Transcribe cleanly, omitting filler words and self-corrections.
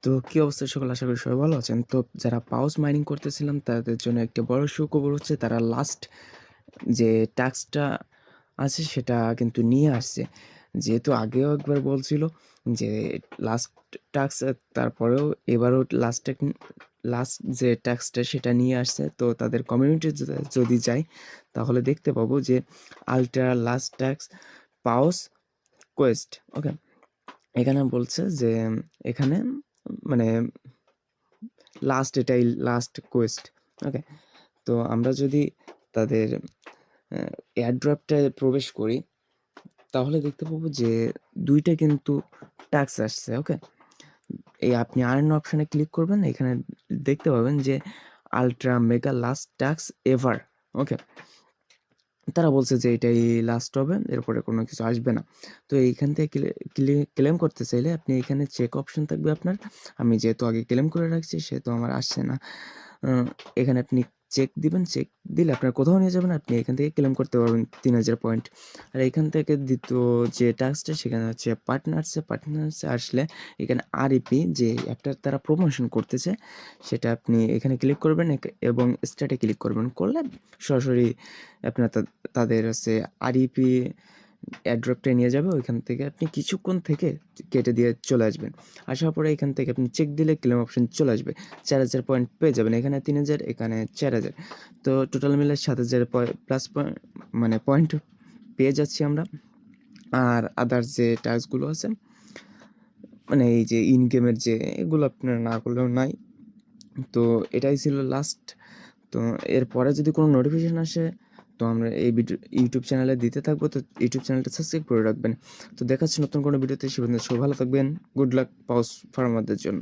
তো কি অবস্থা সকল? আশা করি সবাই ভালো আছেন। তো যারা পাউস মাইনিং করতেছিলাম তাদের জন্য একটা বড় সুখবর হচ্ছে তারা লাস্ট যে টাস্কটা আছে সেটা কিন্তু নিয়ে আসছে। যেহেতু আগেও একবার বলছিল যে লাস্ট টাস্ক তারপরেও এবারও লাস্ট যে টাস্কটা সেটা নিয়ে আসছে। তো তাদের কমিউনিটি যদি যাই তাহলে দেখতে পাবো যে আল্ট্রা লাস্ট টাস্ক পাউস কোয়েস্ট। ওকে? এখানে বলছে যে এখানে মানে এটাই লাস্ট কোয়েস্ট। ওকে? তো আমরা যদি তাদের এয়ারড্রপটায় প্রবেশ করি তাহলে দেখতে পাবো যে ২ টা কিন্তু টাস্ক আসছে। ওকে? এই আপনি আর্ন অপশনে ক্লিক করবেন, এখানে দেখতে পাবেন যে ultra mega last task ever. Okay? তারা বলছে যে এটাই লাস্ট হবে, এরপরে কোনো কিছু আসবে না। তো এইখান থেকে ক্লেম করতে চাইলে আপনি এখানে চেক অপশন থাকবে আপনার। আমি যেহেতু আগে ক্লেম করে রাখছি সেহেতু আমার আসছে না। এখানে আপনি চেক দিবেন, চেক দিলে আপনার কোথাও নিয়ে যাবেন, আপনি এখান থেকে ক্লেম করতে পারবেন ৩,০০০ পয়েন্ট। আর এখান থেকে দ্বিতীয় যে টাস্কটা সেখানে হচ্ছে পার্টনার্সে আসলে এখানে আরইপি যে অ্যাপটার তারা প্রমোশন করতেছে সেটা আপনি এখানে ক্লিক করবেন এবং স্টার্টে ক্লিক করবেন। করলে সরাসরি আপনার তাদের হচ্ছে আরইপি এয়ারড্রপটায় নিয়ে যাবে। ওইখান থেকে আপনি কিছুক্ষণ থেকে কেটে দিয়ে চলে আসবেন। আসার পরে এখান থেকে আপনি চেক দিলে ক্লেম অপশন চলে আসবে। ৪,০০০ পয়েন্ট পেয়ে যাবেন। এখানে ৩,০০০, এখানে ৪,০০০। তো টোটাল মিলে ৭,০০০ প্লাস মানে পয়েন্ট পেয়ে যাচ্ছি আমরা। আর আদার্স যে টাস্কগুলো আছে মানে এই যে ইন গেমের যে এগুলো আপনার না করলেও নাই। তো এটাই ছিল লাস্ট। তো এরপরে যদি কোনো নোটিফিকেশন আসে তো আমরা এই ভিডিও ইউটিউব চ্যানেলে দিতে থাকবো। তো ইউটিউব চ্যানেলটা সাবস্ক্রাইব করে রাখবেন। তো দেখা হচ্ছে নতুন কোনো ভিডিওতে। সে পর্যন্ত সবাই ভালো থাকবেন। গুড লাক পাউস ফার্মারদের জন্য।